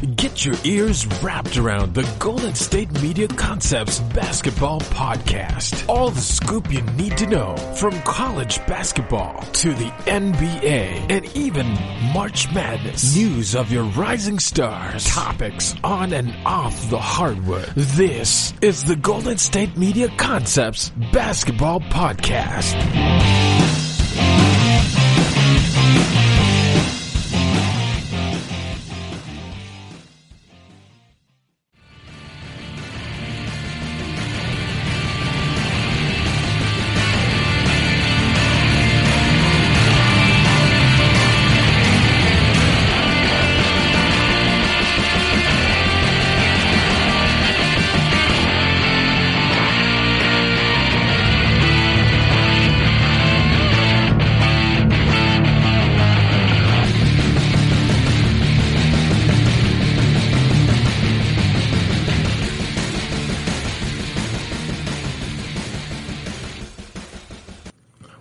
Get your ears wrapped around the Golden State Media Concepts Basketball Podcast. All the scoop you need to know, from college basketball to the NBA and even March Madness. News of your rising stars, topics on and off the hardwood. This is the Golden State Media Concepts Basketball Podcast.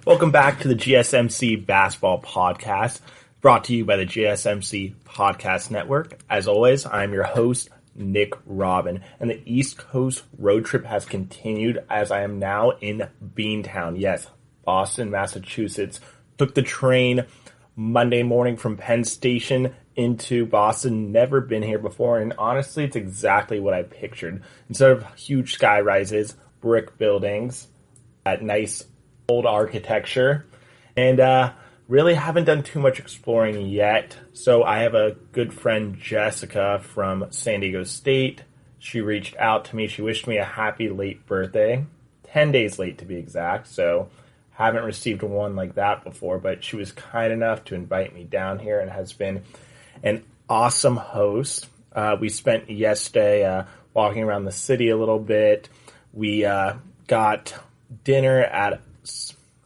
Welcome back to the GSMC Basketball Podcast, brought to you by the GSMC Podcast Network. As always, I'm your host, Nick Robin, and the East Coast road trip has continued as I am now in Beantown. Yes, Boston, Massachusetts. Took the train Monday morning from Penn Station into Boston. Never been here before, and honestly, it's exactly what I pictured. Instead of huge sky rises, brick buildings, that nice old architecture, and really haven't done too much exploring yet. So I have a good friend, Jessica, from San Diego State. She reached out to me. She wished me a happy late birthday, 10 days late to be exact. So haven't received one like that before, but she was kind enough to invite me down here and has been an awesome host. We spent yesterday walking around the city a little bit. We got dinner at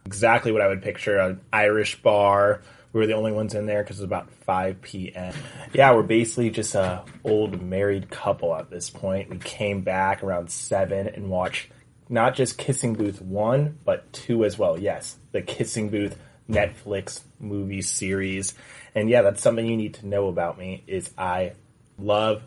exactly what I would picture, an Irish bar. We were the only ones in there because it was about 5 p.m. Yeah, we're basically just a old married couple at this point. We came back around 7 and watched not just Kissing Booth 1, but 2 as well. Yes, the Kissing Booth Netflix movie series. And yeah, that's something you need to know about me, is I love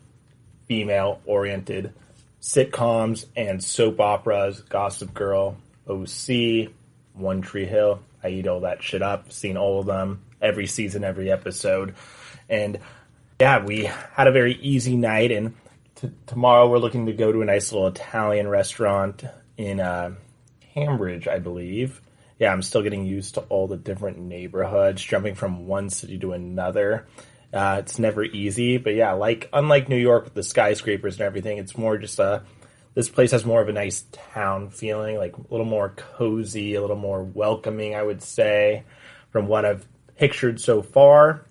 female-oriented sitcoms and soap operas, Gossip Girl, OC, One Tree Hill. I eat all that shit up. Seen all of them, every season, every episode. And yeah, we had a very easy night. And tomorrow we're looking to go to a nice little Italian restaurant in Cambridge, I believe. Yeah, I'm still getting used to all the different neighborhoods, jumping from one city to another. It's never easy. But yeah, unlike New York with the skyscrapers and everything, it's more just this place has more of a nice town feeling, like a little more cozy, a little more welcoming, I would say, from what I've pictured so far.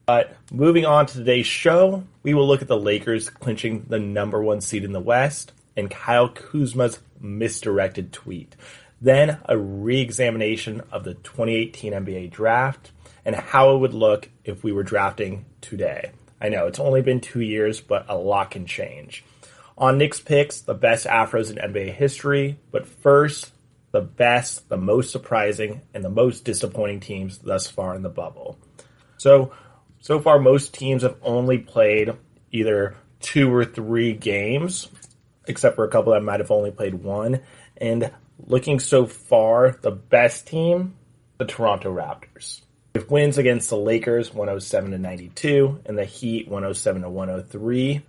But moving on to today's show, we will look at the Lakers clinching the number 1 seed in the West and Kyle Kuzma's misdirected tweet. Then a re-examination of the 2018 NBA draft and how it would look if we were drafting today. I know it's only been 2 years, but a lot can change. On Nick's picks, the best Afros in NBA history, but first, the best, the most surprising, and the most disappointing teams thus far in the bubble. So far, most teams have only played either 2 or 3 games, except for a couple that might have only played 1. And looking so far, the best team, the Toronto Raptors. With wins against the Lakers, 107-92, and the Heat, 107-103.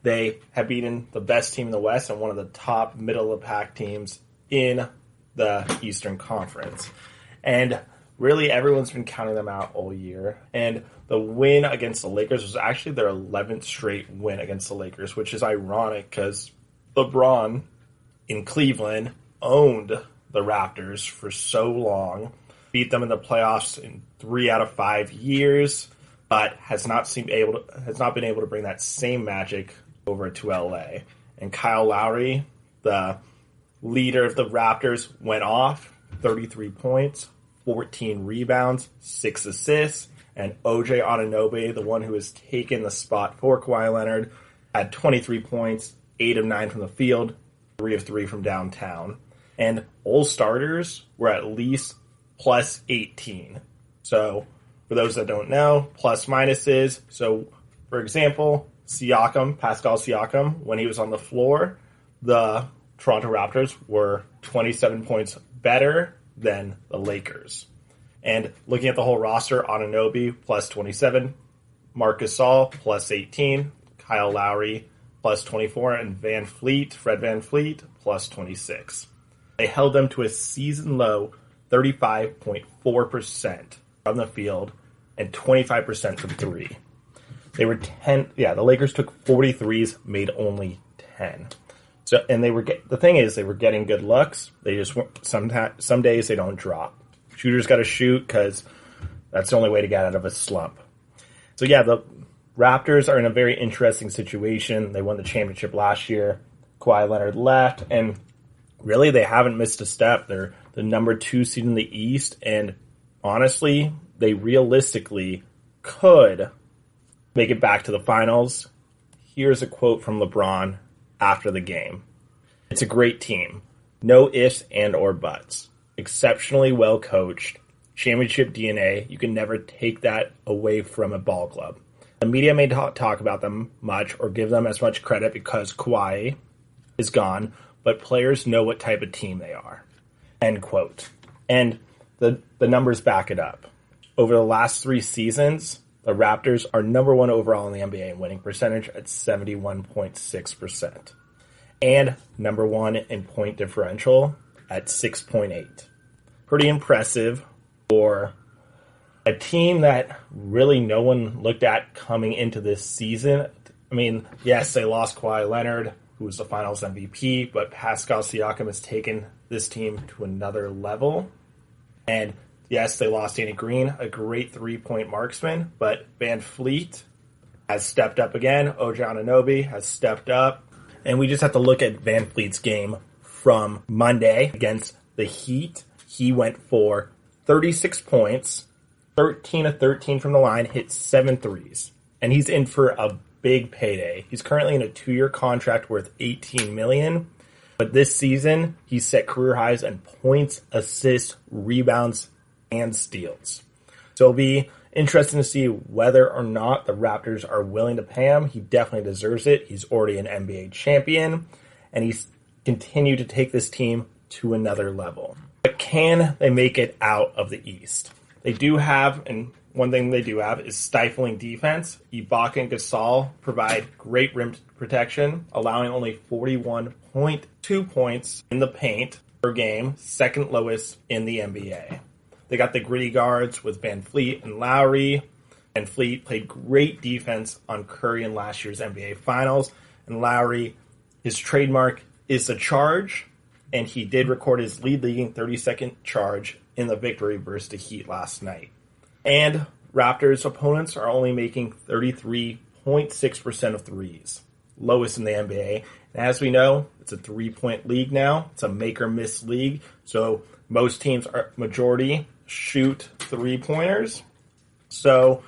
They have beaten the best team in the West and one of the top middle-of-the-pack teams in the Eastern Conference. And really, everyone's been counting them out all year. And the win against the Lakers was actually their 11th straight win against the Lakers, which is ironic because Lebron in Cleveland owned the Raptors for so long, beat them in the playoffs in 3 out of 5 years, but has not been able to bring that same magic over to LA. And Kyle Lowry, the leader of the Raptors, went off, 33 points, 14 rebounds, 6 assists, and OJ Anunoby, the one who has taken the spot for Kawhi Leonard, had 23 points, 8 of 9 from the field, 3 of 3 from downtown. And all starters were at least plus 18. So, for those that don't know, plus minuses. So, for example, Pascal Siakam, when he was on the floor, the Toronto Raptors were 27 points better than the Lakers. And looking at the whole roster, Anunoby plus 27, Marc Gasol plus 18, Kyle Lowry plus 24, and Fred VanVleet plus 26. They held them to a season-low 35.4% from the field and 25% from three. They were 10. Yeah, the Lakers took 43s, made only 10. So, and the thing is, they were getting good looks. They just some days they don't drop. Shooters got to shoot because that's the only way to get out of a slump. So yeah, the Raptors are in a very interesting situation. They won the championship last year. Kawhi Leonard left, and really they haven't missed a step. They're the number 2 seed in the East, and honestly, they realistically could make it back to the finals. Here's a quote from LeBron after the game. "It's a great team. No ifs and or buts. Exceptionally well coached. Championship DNA. You can never take that away from a ball club. The media may talk about them much or give them as much credit because Kawhi is gone, but players know what type of team they are." End quote. And the numbers back it up. Over the last 3 seasons, the Raptors are number 1 overall in the NBA in winning percentage at 71.6%. And number 1 in point differential at 6.8. Pretty impressive for a team that really no one looked at coming into this season. I mean, yes, they lost Kawhi Leonard, who was the Finals MVP, but Pascal Siakam has taken this team to another level. And yes, they lost Danny Green, a great 3-point marksman, but VanVleet has stepped up again. OG Anunoby has stepped up. And we just have to look at VanVleet's game from Monday against the Heat. He went for 36 points, 13 of 13 from the line, hit 7 threes. And he's in for a big payday. He's currently in a 2-year contract worth $18 million. But this season, he set career highs in points, assists, rebounds, and steals. So it'll be interesting to see whether or not the Raptors are willing to pay him. He definitely deserves it. He's already an NBA champion, and he's continued to take this team to another level. But can they make it out of the East? They do have, and one thing they do have is stifling defense. Ibaka and Gasol provide great rim protection, allowing only 41.2 points in the paint per game, second lowest in the NBA. They got the gritty guards with VanVleet and Lowry. VanVleet played great defense on Curry in last year's NBA Finals. And Lowry, his trademark is the charge, and he did record his lead-leading 30-second charge in the victory versus the Heat last night. And Raptors opponents are only making 33.6% of threes, lowest in the NBA. And as we know, it's a 3-point league now. It's a make-or-miss league. So most teams are majority shoot 3-pointers. So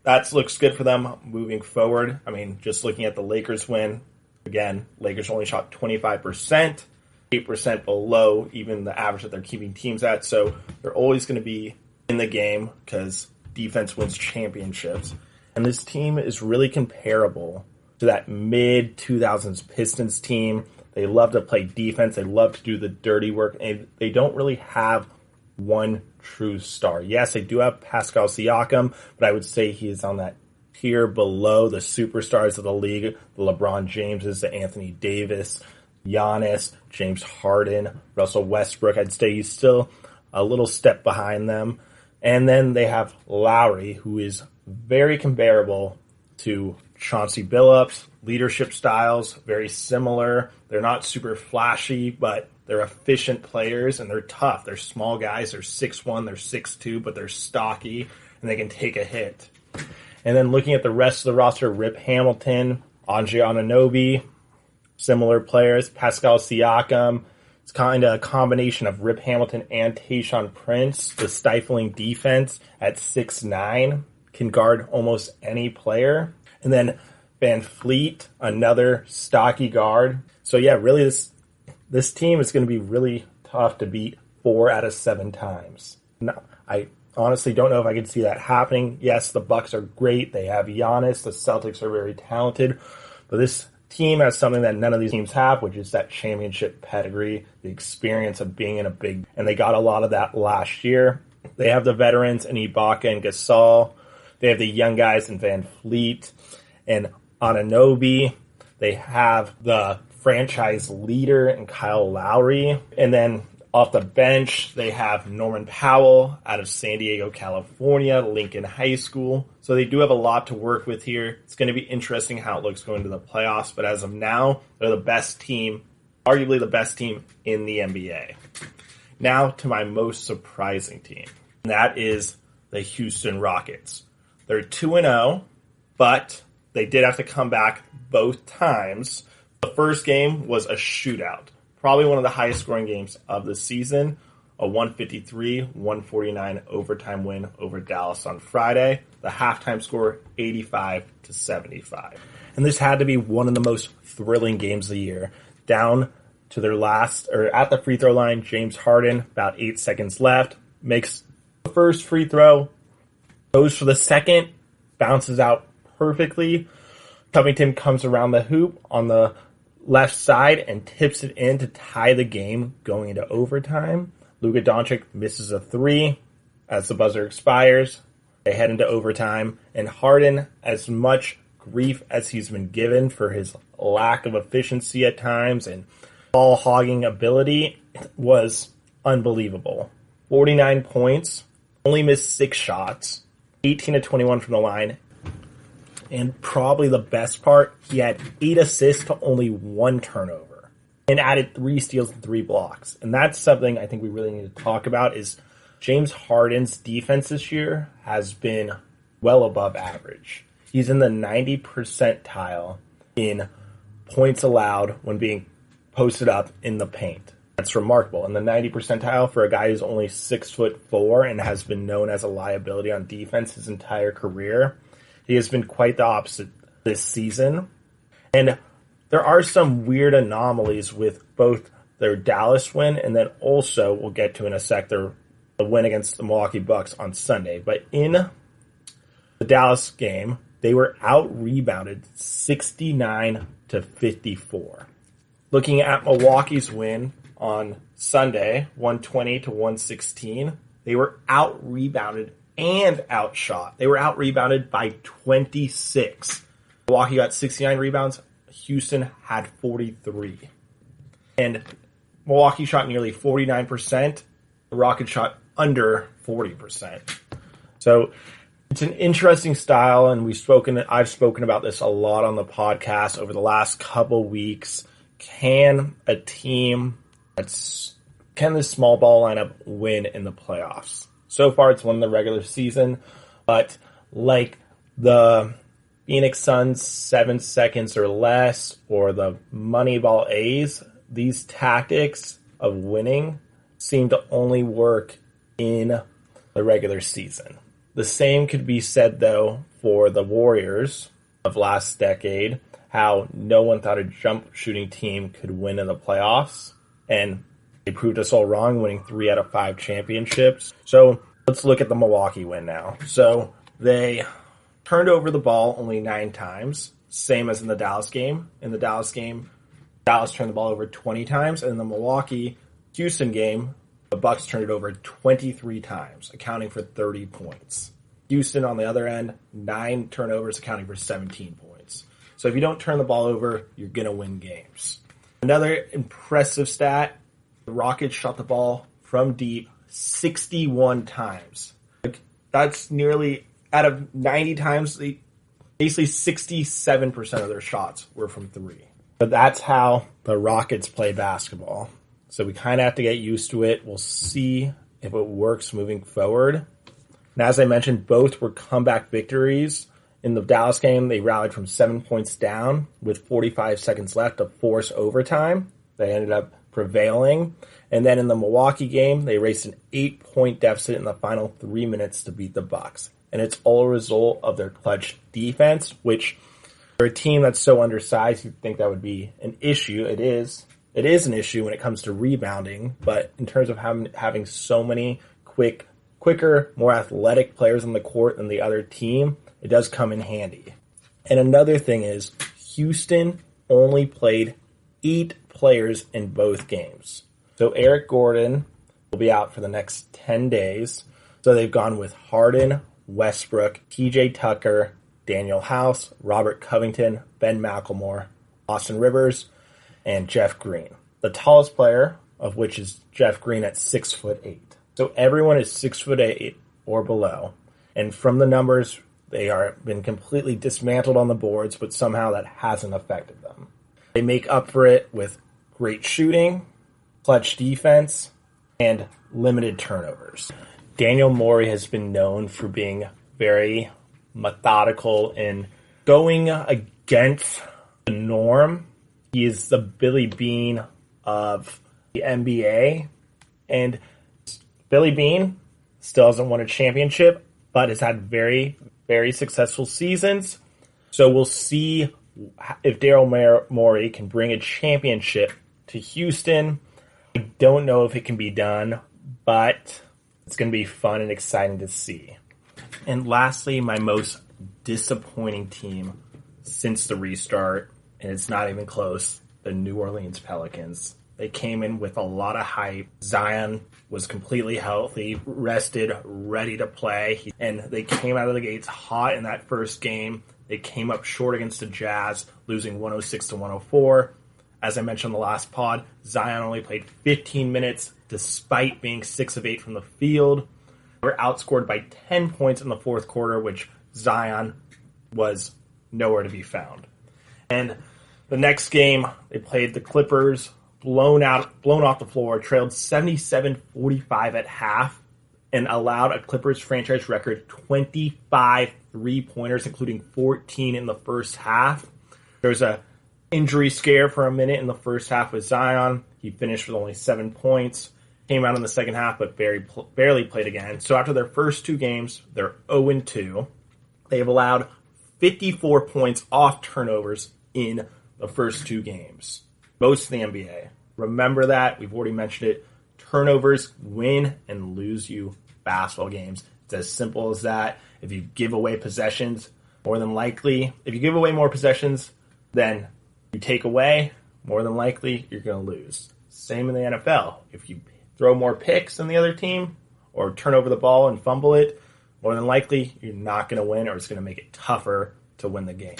that looks good for them moving forward. I mean, just looking at the Lakers win, again, Lakers only shot 25%, 8% below even the average that they're keeping teams at. So they're always going to be in the game because defense wins championships. And this team is really comparable to that mid-2000s Pistons team. They love to play defense. They love to do the dirty work. And they don't really have one true star. Yes, they do have Pascal Siakam, but I would say he is on that tier below the superstars of the league, the LeBron Jameses, the Anthony Davis, Giannis, James Harden, Russell Westbrook. I'd say he's still a little step behind them. And then they have Lowry, who is very comparable to Chauncey Billups. Leadership styles, very similar. They're not super flashy, but they're efficient players, and they're tough. They're small guys. They're 6'1", they're 6'2", but they're stocky, and they can take a hit. And then looking at the rest of the roster, Rip Hamilton, Andre Anunoby, similar players. Pascal Siakam, it's kind of a combination of Rip Hamilton and Tayshaun Prince. The stifling defense at 6'9", can guard almost any player. And then VanVleet, another stocky guard. So yeah, really this team is going to be really tough to beat 4 out of 7 times. No, I honestly don't know if I could see that happening. Yes, the Bucks are great. They have Giannis. The Celtics are very talented. But this team has something that none of these teams have, which is that championship pedigree, the experience of being in a big... And they got a lot of that last year. They have the veterans in Ibaka and Gasol. They have the young guys in Van Fleet and Anunoby. They have the franchise leader in Kyle Lowry. And then off the bench, they have Norman Powell out of San Diego, California, Lincoln High School. So they do have a lot to work with here. It's going to be interesting how it looks going to the playoffs. But as of now, they're the best team, arguably the best team in the NBA. Now to my most surprising team. And that is the Houston Rockets. They're 2-0, but they did have to come back both times. The first game was a shootout. Probably one of the highest scoring games of the season. A 153-149 overtime win over Dallas on Friday. The halftime score, 85-75. And this had to be one of the most thrilling games of the year. Down to their last, or at the free throw line, James Harden, about 8 seconds left, makes the first free throw, goes for the second, bounces out perfectly. Covington comes around the hoop on the left side and tips it in to tie the game going into overtime. Luka Doncic misses a three as the buzzer expires. They head into overtime, and Harden, as much grief as he's been given for his lack of efficiency at times and ball hogging ability, was unbelievable. 49 points, only missed 6 shots, 18-21 from the line. And probably the best part, he had 8 assists to only 1 turnover and added 3 steals and 3 blocks. And that's something I think we really need to talk about is James Harden's defense this year has been well above average. He's in the 90 percentile in points allowed when being posted up in the paint. That's remarkable. In the 90 percentile for a guy who's only 6'4" and has been known as a liability on defense his entire career. He has been quite the opposite this season. And there are some weird anomalies with both their Dallas win and then also, we'll get to in a sec, the win against the Milwaukee Bucks on Sunday. But in the Dallas game, they were out-rebounded 69-54. Looking at Milwaukee's win on Sunday, 120-116, they were out-rebounded and outshot. They were out-rebounded by 26. Milwaukee got 69 rebounds. Houston had 43. And Milwaukee shot nearly 49%. The Rockets shot under 40%. So it's an interesting style, and I've spoken about this a lot on the podcast over the last couple weeks. Can this small ball lineup win in the playoffs? So far, it's won the regular season, but like the Phoenix Suns 7 seconds or less, or the Moneyball A's, these tactics of winning seem to only work in the regular season. The same could be said, though, for the Warriors of last decade, how no one thought a jump shooting team could win in the playoffs, and they proved us all wrong, winning 3 out of 5 championships. So let's look at the Milwaukee win now. So they turned over the ball only 9 times, same as in the Dallas game. In the Dallas game, Dallas turned the ball over 20 times, and in the Milwaukee-Houston game, the Bucks turned it over 23 times, accounting for 30 points. Houston, on the other end, 9 turnovers, accounting for 17 points. So if you don't turn the ball over, you're going to win games. Another impressive stat, the Rockets shot the ball from deep 61 times. That's nearly, out of 90 times, basically 67% of their shots were from 3. But that's how the Rockets play basketball. So we kind of have to get used to it. We'll see if it works moving forward. And as I mentioned, both were comeback victories. In the Dallas game, they rallied from 7 points down with 45 seconds left to force overtime. They ended up prevailing. And then in the Milwaukee game, they raced an 8-point deficit in the final 3 minutes to beat the Bucks. And it's all a result of their clutch defense, which for a team that's so undersized, you'd think that would be an issue. It is an issue when it comes to rebounding, but in terms of having so many quick quicker, more athletic players on the court than the other team, it does come in handy. And another thing is Houston only played 8 players in both games. So Eric Gordon will be out for the next 10 days. So they've gone with Harden, Westbrook, TJ Tucker, Daniel House, Robert Covington, Ben McLemore, Austin Rivers, and Jeff Green. The tallest player of which is Jeff Green at 6'8". So everyone is 6'8" or below. And from the numbers, they are been completely dismantled on the boards, but somehow that hasn't affected them. They make up for it with great shooting, clutch defense, and limited turnovers. Daniel Morey has been known for being very methodical in going against the norm. He is the Billy Bean of the NBA, and Billy Bean still hasn't won a championship, but has had very, very successful seasons. So we'll see if Daryl Morey can bring a championship to Houston. I don't know if it can be done, but it's going to be fun and exciting to see. And lastly, my most disappointing team since the restart, and it's not even close, the New Orleans Pelicans. They came in with a lot of hype. Zion was completely healthy, rested, ready to play. And they came out of the gates hot in that first game. They came up short against the Jazz, losing 106-104. As I mentioned in the last pod, Zion only played 15 minutes despite being 6 of 8 from the field. They were outscored by 10 points in the fourth quarter, which Zion was nowhere to be found. And the next game, they played the Clippers, blown off the floor, trailed 77-45 at half, and allowed a Clippers franchise record 25 3-pointers, including 14 in the first half. There was a injury scare for a minute in the first half with Zion. He finished with only 7 points. Came out in the second half, but barely played again. So after their first 2 games, they're 0-2. They have allowed 54 points off turnovers in the first 2 games. Most in the NBA. Remember that. We've already mentioned it. Turnovers win and lose you basketball games. It's as simple as that. If you give away possessions, more than likely, if you give away more possessions than you take away, more than likely, you're going to lose. Same in the NFL. If you throw more picks than the other team or turn over the ball and fumble it, more than likely, you're not going to win, or it's going to make it tougher to win the game.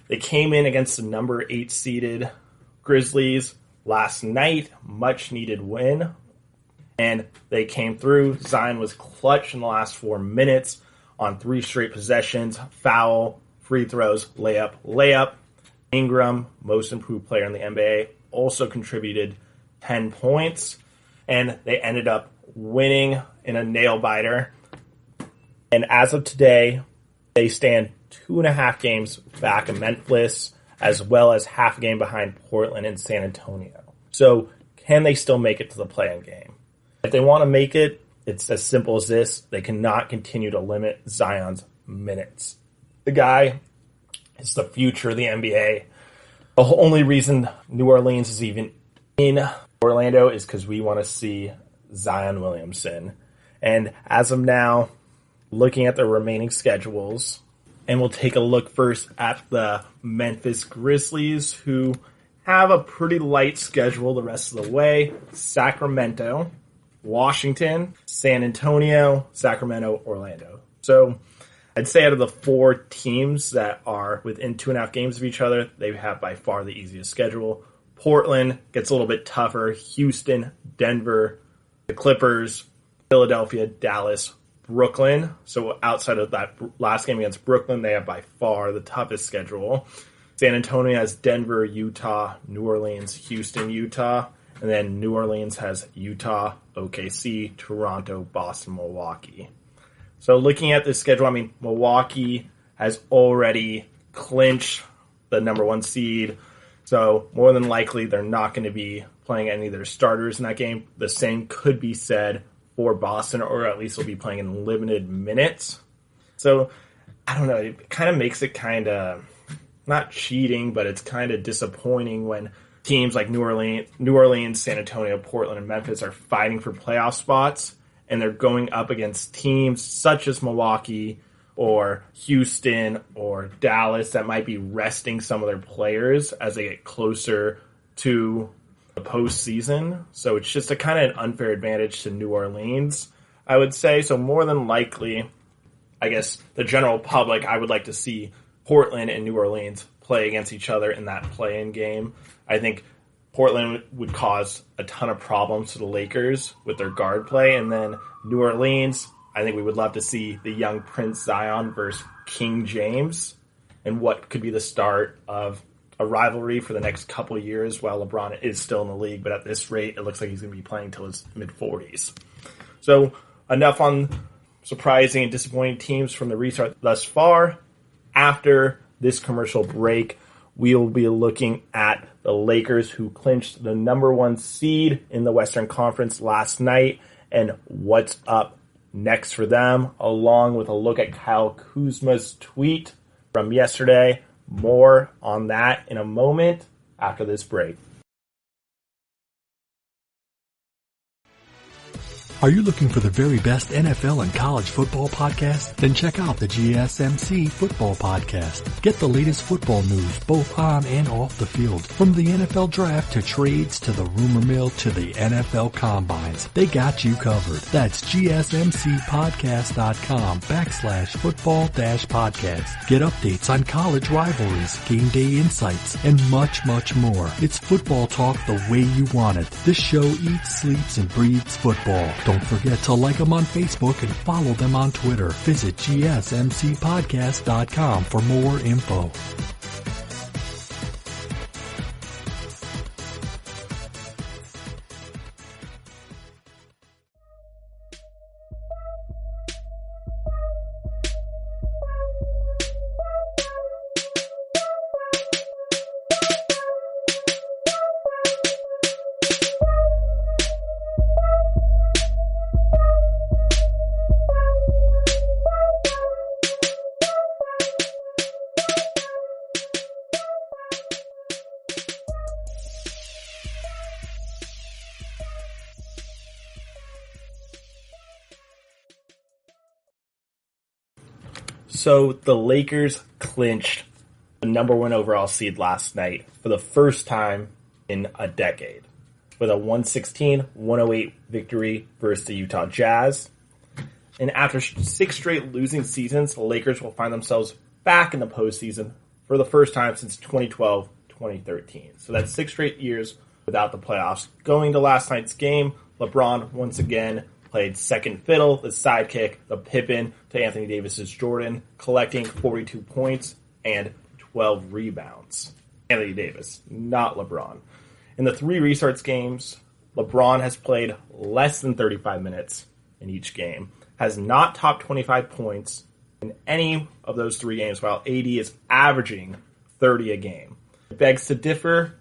They came in against the number 8 seeded Grizzlies last night, much needed win, and they came through. Zion was clutch in the last 4 minutes on 3 straight possessions, foul, free throws, layup. Ingram, most improved player in the NBA, also contributed 10 points, and they ended up winning in a nail-biter. And as of today, they stand 2.5 games back in Memphis, as well as half a game behind Portland and San Antonio. So can they still make it to the play-in game? If they want to make it, it's as simple as this. They cannot continue to limit Zion's minutes. The guy is the future of the NBA. The only reason New Orleans is even in Orlando is because we want to see Zion Williamson. And as of now, looking at the remaining schedules, and we'll take a look first at the Memphis Grizzlies, who have a pretty light schedule the rest of the way. Sacramento, Washington, San Antonio, Sacramento, Orlando. So I'd say out of the 4 teams that are within 2.5 games of each other, they have by far the easiest schedule. Portland gets a little bit tougher. Houston, Denver, the Clippers, Philadelphia, Dallas, Brooklyn. So outside of that last game against Brooklyn, they have by far the toughest schedule. San Antonio has Denver, Utah, New Orleans, Houston, Utah. And then New Orleans has Utah, OKC, Toronto, Boston, Milwaukee. So looking at this schedule, I mean, Milwaukee has already clinched the number 1 seed. So more than likely, they're not going to be playing any of their starters in that game. The same could be said for Boston, or at least they'll be playing in limited minutes. So I don't know. It kind of makes it kind of not cheating, but it's kind of disappointing when teams like New Orleans, San Antonio, Portland, and Memphis are fighting for playoff spots, and they're going up against teams such as Milwaukee or Houston or Dallas that might be resting some of their players as they get closer to the postseason. So it's just a kind of an unfair advantage to New Orleans, I would say. So more than likely, I guess the general public, I would like to see Portland and New Orleans play against each other in that play-in game. I think Portland would cause a ton of problems to the Lakers with their guard play. And then New Orleans, I think we would love to see the young Prince Zion versus King James and what could be the start of a rivalry for the next couple of years while LeBron is still in the league. But at this rate, it looks like he's going to be playing till his mid-40s. So enough on surprising and disappointing teams from the restart thus far. After this commercial break, we will be looking at the Lakers, who clinched the number 1 seed in the Western Conference last night, and what's up next for them, along with a look at Kyle Kuzma's tweet from yesterday. More on that in a moment after this break. Are you looking for the very best NFL and college football podcast? Then check out the GSMC Football Podcast. Get the latest football news both on and off the field. From the NFL Draft to trades to the rumor mill to the NFL Combines. They got you covered. That's GSMCpodcast.com/football-podcast. Get updates on college rivalries, game day insights, and much, much more. It's football talk the way you want it. This show eats, sleeps, and breathes football. Don't forget to like them on Facebook and follow them on Twitter. Visit GSMCpodcast.com for more info. So the Lakers clinched the number 1 overall seed last night for the first time in a decade with a 116-108 victory versus the Utah Jazz. And after 6 straight losing seasons, the Lakers will find themselves back in the postseason for the first time since 2012-2013. So that's 6 straight years without the playoffs. Going to last night's game, LeBron once again played second fiddle, the sidekick, the Pippen to Anthony Davis's Jordan, collecting 42 points and 12 rebounds. Anthony Davis, not LeBron. In the 3 restarts games, LeBron has played less than 35 minutes in each game, has not topped 25 points in any of those 3 games, while AD is averaging 30 a game. It begs to differ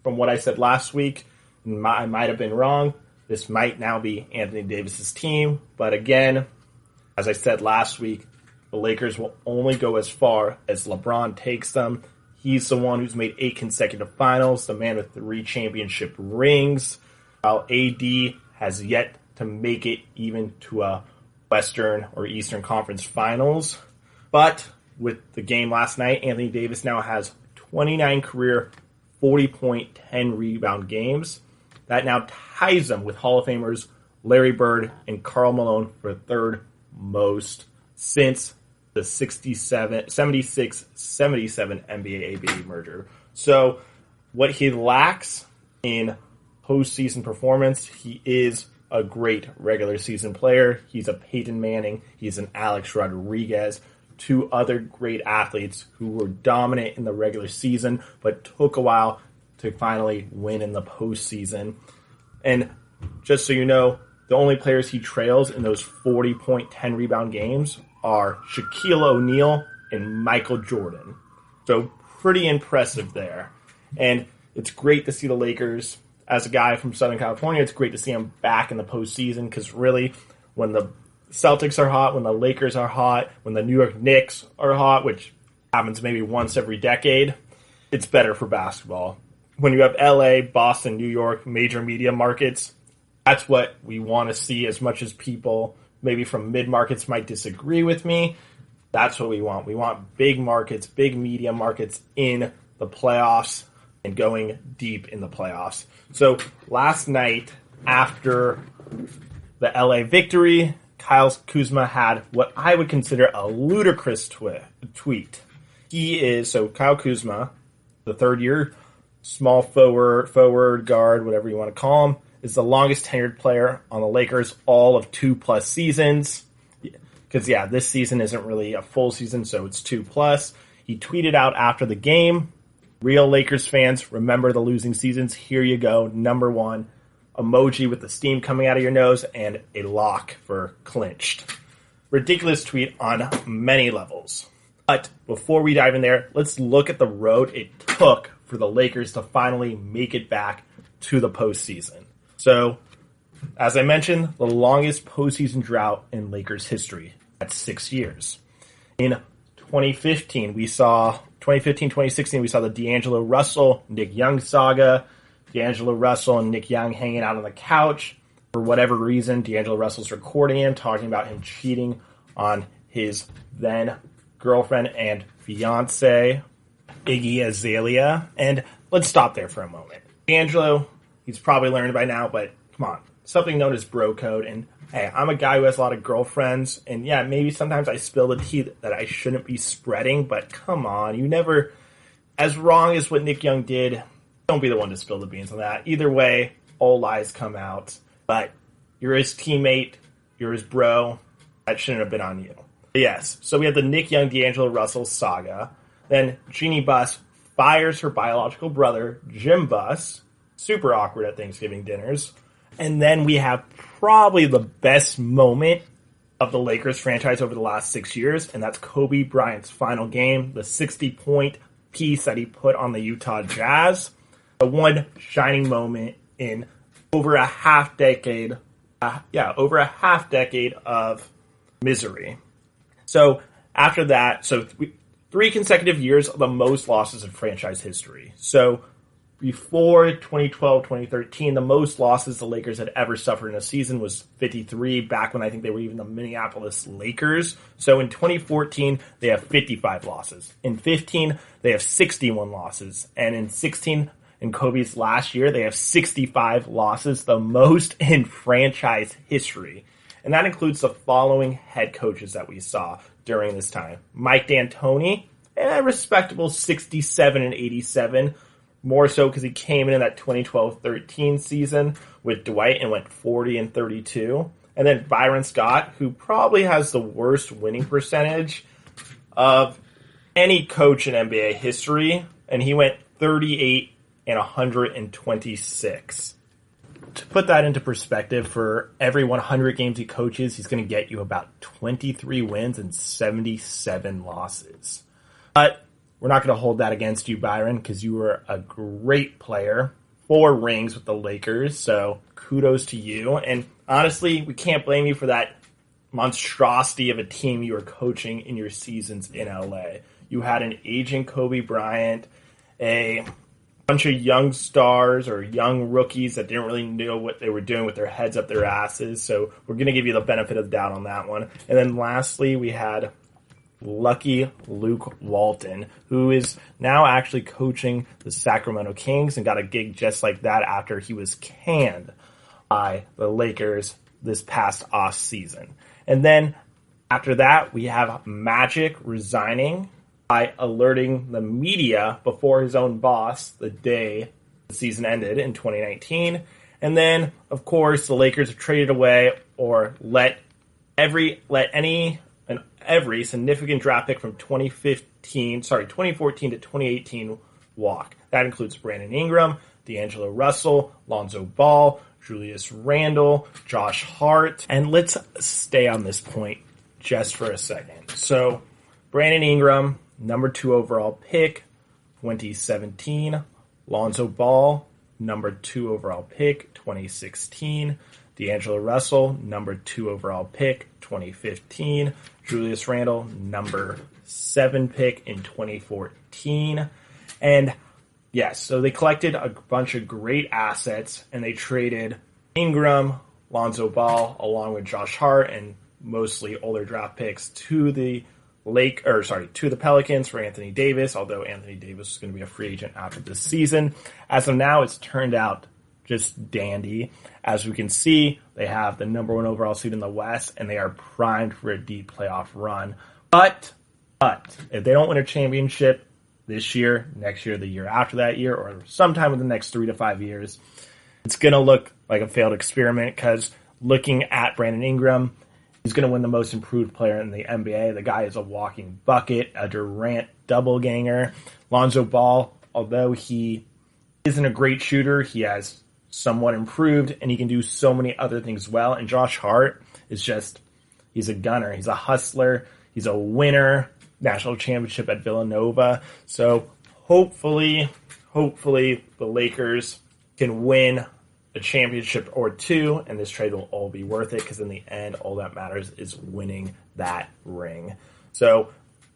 from what I said last week. I might have been wrong. This might now be Anthony Davis's team, but again, as I said last week, the Lakers will only go as far as LeBron takes them. He's the one who's made 8 consecutive finals, the man with 3 championship rings, while AD has yet to make it even to a Western or Eastern Conference Finals. But with the game last night, Anthony Davis now has 29 career 40-point, 10-rebound games. That now ties them with Hall of Famers Larry Bird and Karl Malone for third most since the 76-77 NBA-ABA merger. So what he lacks in postseason performance, he is a great regular season player. He's a Peyton Manning. He's an Alex Rodriguez. 2 other great athletes who were dominant in the regular season, but took a while to finally win in the postseason. And just so you know, the only players he trails in those 40-point, 10-rebound games are Shaquille O'Neal and Michael Jordan. So pretty impressive there. And it's great to see the Lakers. As a guy from Southern California, it's great to see them back in the postseason, because really, when the Celtics are hot, when the Lakers are hot, when the New York Knicks are hot, which happens maybe once every decade, it's better for basketball. When you have LA, Boston, New York, major media markets, That's what we want to see, as much as people maybe from mid-markets might disagree with me. That's what we want. We want big markets, big media markets in the playoffs and going deep in the playoffs. So last night, after the LA victory, Kyle Kuzma had what I would consider a ludicrous tweet. Kyle Kuzma, the third-year small forward guard, whatever you want to call him, is the longest tenured player on the Lakers, all of 2+ seasons. Because, this season isn't really a full season, so it's 2+. He tweeted out after the game, "Real Lakers fans, remember the losing seasons. Here you go. Number 1, emoji with the steam coming out of your nose, and a lock for clinched." Ridiculous tweet on many levels. But before we dive in there, let's look at the road it took for the Lakers to finally make it back to the postseason. So, as I mentioned, the longest postseason drought in Lakers history at 6 years. In 2015, 2016, we saw the D'Angelo Russell, Nick Young saga. D'Angelo Russell and Nick Young hanging out on the couch. For whatever reason, D'Angelo Russell's recording him, talking about him cheating on his then girlfriend and fiance, Iggy Azalea. And let's stop there for a moment. D'Angelo, he's probably learned by now, but come on. Something known as bro code. And hey, I'm a guy who has a lot of girlfriends. And yeah, maybe sometimes I spill the tea that I shouldn't be spreading. But come on, you never, as wrong as what Nick Young did, don't be the one to spill the beans on that. Either way, all lies come out. But you're his teammate, you're his bro. That shouldn't have been on you. But yes, so we have the Nick Young, D'Angelo Russell saga. Then Jeannie Buss fires her biological brother, Jim Buss. Super awkward at Thanksgiving dinners. And then we have probably the best moment of the Lakers franchise over the last 6 years, and that's Kobe Bryant's final game, the 60-point piece that he put on the Utah Jazz. The one shining moment in over a half decade of misery. So after that, 3 consecutive years of the most losses in franchise history. So before 2012-2013, the most losses the Lakers had ever suffered in a season was 53, back when I think they were even the Minneapolis Lakers. So in 2014, they have 55 losses. In 15, they have 61 losses. And in 16, in Kobe's last year, they have 65 losses, the most in franchise history. And that includes the following head coaches that we saw during this time. Mike D'Antoni, a respectable 67 and 87, more so because he came in that 2012-13 season with Dwight and went 40 and 32. And then Byron Scott, who probably has the worst winning percentage of any coach in NBA history, and he went 38 and 126. To put that into perspective, for every 100 games he coaches, he's going to get you about 23 wins and 77 losses. But we're not going to hold that against you, Byron, because you were a great player. 4 rings with the Lakers, so kudos to you. And honestly, we can't blame you for that monstrosity of a team you were coaching in your seasons in LA. You had an aging Kobe Bryant, a bunch of young stars or young rookies that didn't really know what they were doing with their heads up their asses. So we're going to give you the benefit of the doubt on that one. And then lastly, we had lucky Luke Walton, who is now actually coaching the Sacramento Kings and got a gig just like that after he was canned by the Lakers this past off season. And then after that, we have Magic resigning by alerting the media before his own boss the day the season ended in 2019. And then, of course, the Lakers have traded away or let every significant draft pick from 2014 to 2018 walk. That includes Brandon Ingram, D'Angelo Russell, Lonzo Ball, Julius Randle, Josh Hart. And let's stay on this point just for a second. So, Brandon Ingram, number 2 overall pick, 2017. Lonzo Ball, number 2 overall pick, 2016. D'Angelo Russell, number 2 overall pick, 2015. Julius Randle, number 7 pick in 2014. And yes, so they collected a bunch of great assets and they traded Ingram, Lonzo Ball, along with Josh Hart and mostly older draft picks to the Pelicans for Anthony Davis, although Anthony Davis is going to be a free agent after this season. As of now, it's turned out just dandy. As we can see, they have the number 1 overall seed in the West, and they are primed for a deep playoff run. But if they don't win a championship this year, next year, the year after that year, or sometime in the next 3 to 5 years, it's going to look like a failed experiment, because looking at Brandon Ingram, he's going to win the most improved player in the NBA. The guy is a walking bucket, a Durant double-ganger. Lonzo Ball, although he isn't a great shooter, he has somewhat improved, and he can do so many other things well. And Josh Hart is he's a gunner. He's a hustler. He's a winner. National championship at Villanova. So hopefully the Lakers can win a championship or two, and this trade will all be worth it, because in the end, all that matters is winning that ring. So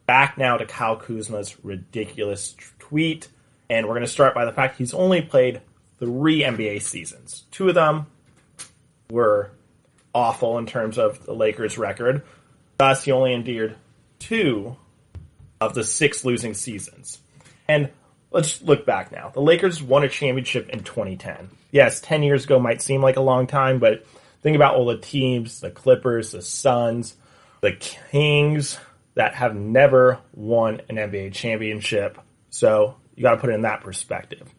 back now to Kyle Kuzma's ridiculous tweet, and we're going to start by the fact he's only played 3 NBA seasons. 2 of them were awful in terms of the Lakers' record. Thus, he only endured 2 of the 6 losing seasons. And let's look back now. The Lakers won a championship in 2010. Yes, 10 years ago might seem like a long time, but think about all the teams, the Clippers, the Suns, the Kings, that have never won an NBA championship. So you got to put it in that perspective.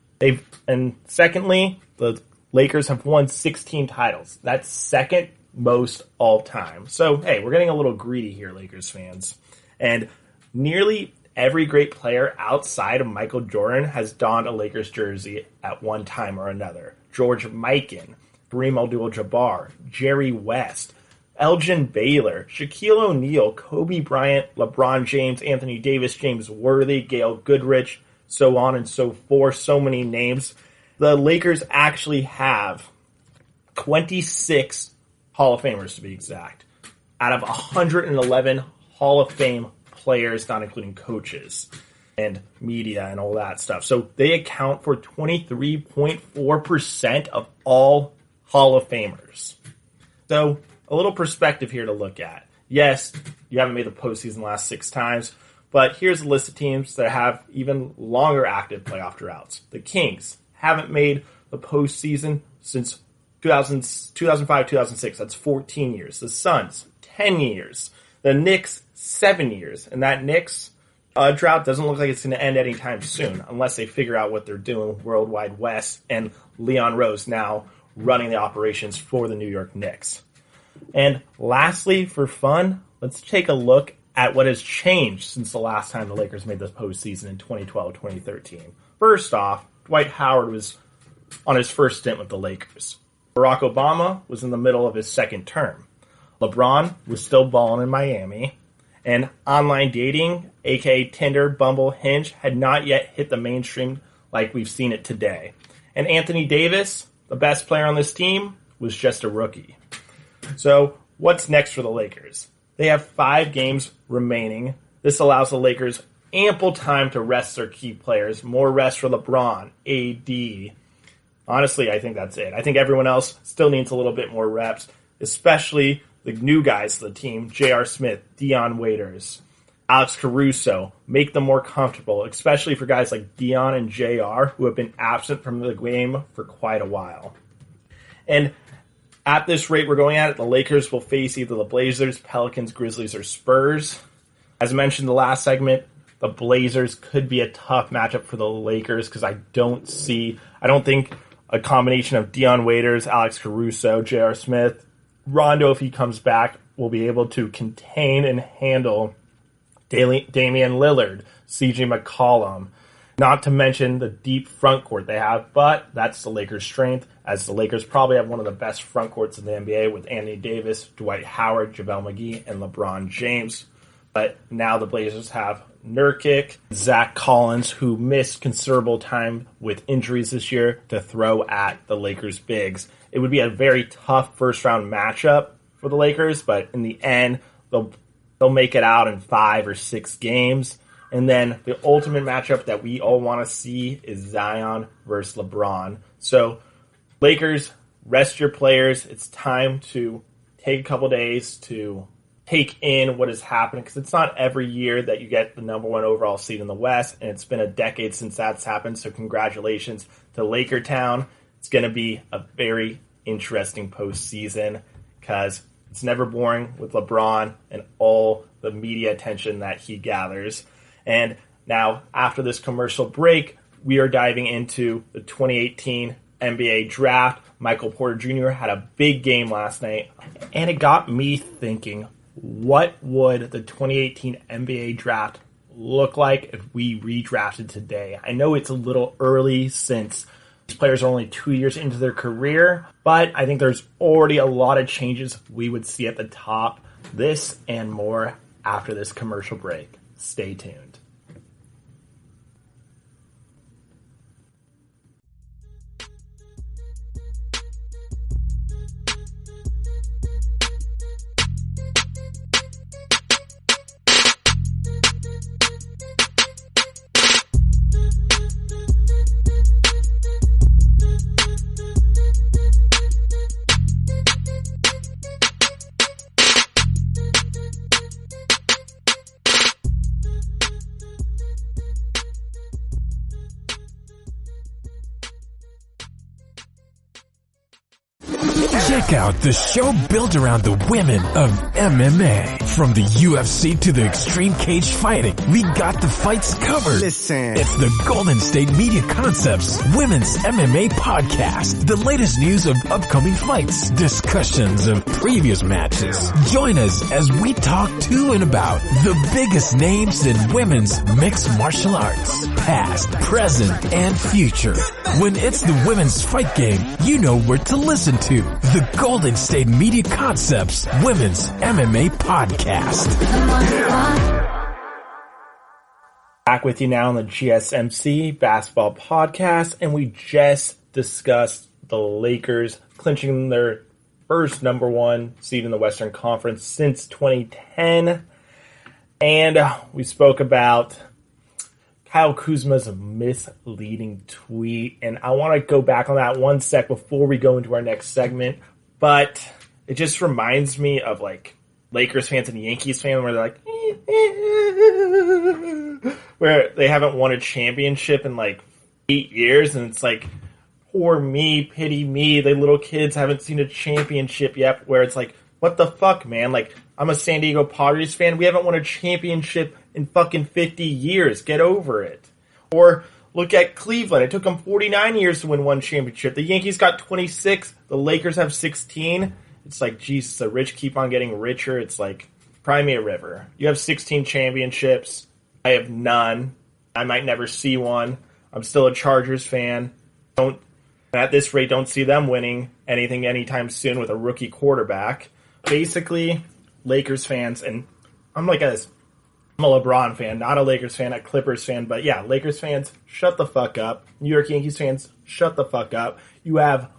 And secondly, the Lakers have won 16 titles. That's second most all time. So, hey, we're getting a little greedy here, Lakers fans. And nearly every great player outside of Michael Jordan has donned a Lakers jersey at one time or another. George Mikan, Kareem Abdul-Jabbar, Jerry West, Elgin Baylor, Shaquille O'Neal, Kobe Bryant, LeBron James, Anthony Davis, James Worthy, Gail Goodrich, so on and so forth, so many names. The Lakers actually have 26 Hall of Famers, to be exact, out of 111 Hall of Fame players, not including coaches and media and all that stuff. So they account for 23.4% of all Hall of Famers. So a little perspective here to look at. Yes, you haven't made the postseason the last 6 times, but here's a list of teams that have even longer active playoff droughts. The Kings haven't made the postseason since 2005-2006. That's 14 years. The Suns, 10 years. The Knicks, 7 years. And that Knicks drought doesn't look like it's going to end anytime soon, unless they figure out what they're doing, Worldwide West, and Leon Rose now running the operations for the New York Knicks. And lastly, for fun, let's take a look at what has changed since the last time the Lakers made the postseason in 2012-2013. First off, Dwight Howard was on his first stint with the Lakers. Barack Obama was in the middle of his second term. LeBron was still balling in Miami. And online dating, aka Tinder, Bumble, Hinge, had not yet hit the mainstream like we've seen it today. And Anthony Davis, the best player on this team, was just a rookie. So what's next for the Lakers? They have 5 games remaining. This allows the Lakers ample time to rest their key players. More rest for LeBron, AD. Honestly, I think that's it. I think everyone else still needs a little bit more reps, especially the new guys to the team, J.R. Smith, Dion Waiters, Alex Caruso. Make them more comfortable, especially for guys like Dion and J.R., who have been absent from the game for quite a while. And at this rate we're going at it, the Lakers will face either the Blazers, Pelicans, Grizzlies, or Spurs. As I mentioned in the last segment, the Blazers could be a tough matchup for the Lakers, because I don't think a combination of Dion Waiters, Alex Caruso, J.R. Smith, Rondo, if he comes back, will be able to contain and handle Damian Lillard, C.J. McCollum, not to mention the deep front court they have, but that's the Lakers' strength, as the Lakers probably have one of the best front courts in the NBA with Anthony Davis, Dwight Howard, JaVale McGee, and LeBron James. But now the Blazers have Nurkic, Zach Collins, who missed considerable time with injuries this year, to throw at the Lakers' bigs. It would be a very tough first-round matchup for the Lakers, but in the end, they'll make it out in 5 or 6 games. And then the ultimate matchup that we all want to see is Zion versus LeBron. So Lakers rest your players. It's time to take a couple days to take in what is happening, because it's not every year that you get the number one overall seed in the West, and it's been a decade since that's happened, so congratulations to Laker Town. It's going to be a very interesting postseason, because it's never boring with LeBron and all the media attention that he gathers. And now, after this commercial break, we are diving into the 2018 NBA Draft. Michael Porter Jr. had a big game last night, and it got me thinking, what would the 2018 NBA Draft look like if we redrafted today? I know it's a little early since these players are only 2 years into their career, but I think there's already a lot of changes we would see at the top. This and more after this commercial break. Stay tuned. Check out the show built around the women of MMA. From the UFC to the extreme cage fighting, we got the fights covered. Listen. It's the Golden State Media Concepts Women's MMA Podcast. The latest news of upcoming fights, discussions of previous matches. Join us as we talk to and about the biggest names in women's mixed martial arts, past, present, and future. When it's the women's fight game, you know where to listen to. The Golden State Media Concepts Women's MMA Podcast. Back with you now on the GSMC Basketball Podcast, and we just discussed the Lakers clinching their first number one seed in the Western Conference since 2010. And we spoke about Kyle Kuzma's misleading tweet, and I want to go back on that one sec before we go into our next segment, but it just reminds me of like Lakers fans and Yankees fans where they're like, where they haven't won a championship in like 8 years, and it's like, poor me, pity me, the little kids haven't seen a championship yet, where it's like, what the fuck, man? Like, I'm a San Diego Padres fan. We haven't won a championship in fucking 50 years. Get over it. Or look at Cleveland. It took them 49 years to win one championship. The Yankees got 26. The Lakers have 16. It's like, Jesus, the rich keep on getting richer. It's like, cry me a river. You have 16 championships. I have none. I might never see one. I'm still a Chargers fan. At this rate, don't see them winning anything anytime soon with a rookie quarterback. Basically, Lakers fans, and I'm a LeBron fan, not a Lakers fan, a Clippers fan, but yeah, Lakers fans, shut the fuck up. New York Yankees fans, shut the fuck up. You have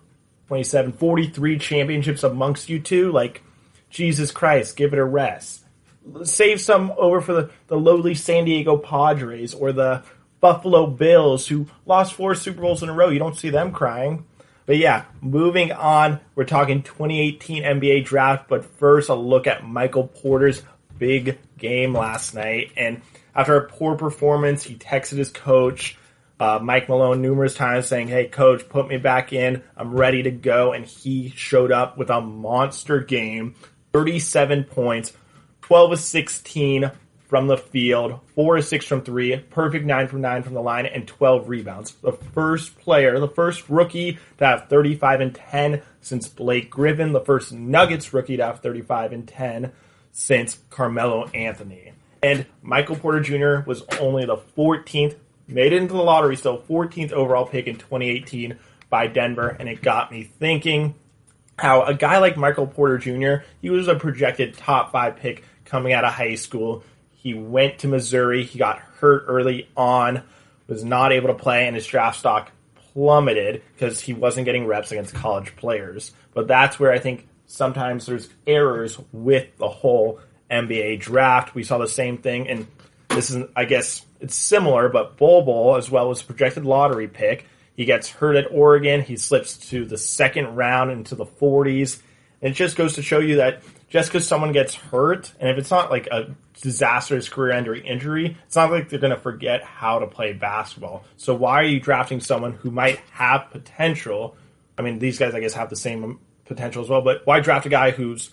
27, 43 championships amongst you two. Like, Jesus Christ, give it a rest. Save some over for the lowly San Diego Padres or the Buffalo Bills, who lost 4 Super Bowls in a row. You don't see them crying. But yeah, moving on, we're talking 2018 NBA Draft, but first a look at Michael Porter's big game last night. And after a poor performance, he texted his coach, Mike Malone, numerous times saying, hey, coach, put me back in. I'm ready to go. And he showed up with a monster game, 37 points, 12 of 16 from the field, 4 of 6 from 3, perfect 9 from 9 from the line, and 12 rebounds. The first player, the first rookie to have 35 and 10 since Blake Griffin, the first Nuggets rookie to have 35 and 10 since Carmelo Anthony. And Michael Porter Jr. was only the 14th, made it into the lottery still, 14th overall pick in 2018 by Denver, and it got me thinking how a guy like Michael Porter Jr., he was a projected top 5 pick coming out of high school. He went to Missouri. He got hurt early on, was not able to play, and his draft stock plummeted because he wasn't getting reps against college players. But that's where I think sometimes there's errors with the whole NBA draft. We saw the same thing, and this is, I guess, it's similar, but Bol Bol, as well as projected lottery pick, He gets hurt at Oregon. He slips to the second round into the 40s. And it just goes to show you that just because someone gets hurt, and if it's not like a disastrous career-ending injury, it's not like they're going to forget how to play basketball. So why are you drafting someone who might have potential? I mean, these guys, I guess, have the same potential as well, but why draft a guy who's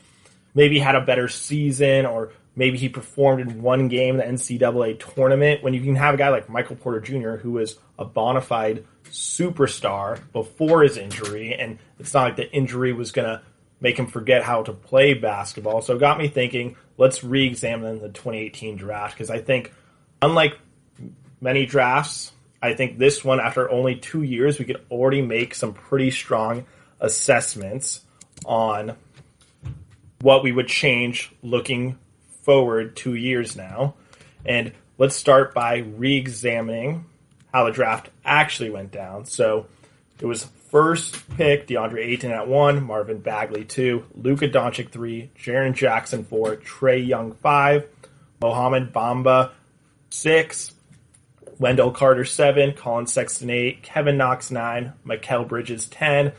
maybe had a better season, or maybe he performed in one game in the NCAA tournament, when you can have a guy like Michael Porter Jr., who was a bona fide superstar before his injury, and it's not like the injury was going to make him forget how to play basketball. So it got me thinking, let's re-examine the 2018 draft, because I think, unlike many drafts, I think this one, after only 2 years, we could already make some pretty strong assessments on what we would change looking forward 2 years now. And let's start by re-examining how the draft actually went down. So it was first pick, Deandre Eden at 1, Marvin Bagley 2, Luka Doncic 3, Sharon Jackson 4, Trae Young 5, Mohamed Bamba 6, Wendell Carter 7, Colin Sexton 8, Kevin Knox 9, Mikel Bridges 10,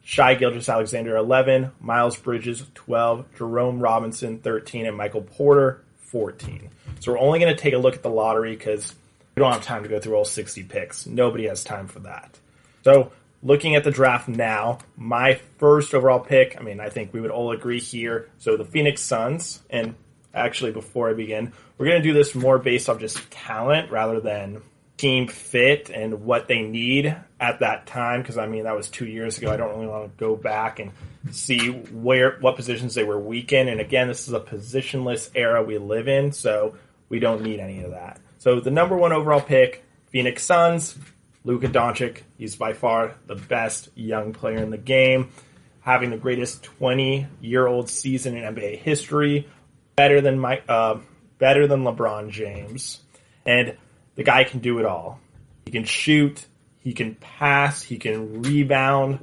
Shai Gilgeous-Alexander 11, Miles Bridges 12, Jerome Robinson 13, and Michael Porter 14. So we're only going to take a look at the lottery because we don't have time to go through all 60 picks. Nobody has time for that. So looking at the draft now, my first overall pick, I mean, I think we would all agree here. So the Phoenix Suns, and actually before I begin, we're going to do this more based off just talent rather than team fit and what they need at that time, because I mean that was 2 years ago. I don't really want to go back and see what positions they were weak in. And again, this is a positionless era we live in, so we don't need any of that. So the number one overall pick, Phoenix Suns, Luka Doncic. He's by far the best young player in the game, having the greatest 20-year-old season in NBA history, better than LeBron James, and the guy can do it all. He can shoot, he can pass, he can rebound.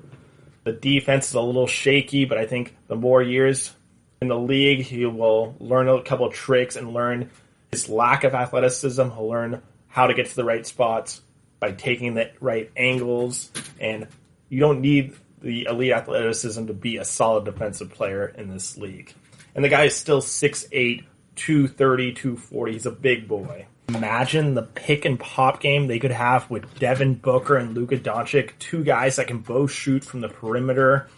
The defense is a little shaky, but I think the more years in the league, he will learn a couple of tricks and learn his lack of athleticism. He'll learn how to get to the right spots by taking the right angles. And you don't need the elite athleticism to be a solid defensive player in this league. And the guy is still 6'8", 230, 240. He's a big boy. Imagine the pick and pop game they could have with Devin Booker and Luka Doncic, two guys that can both shoot from the perimeter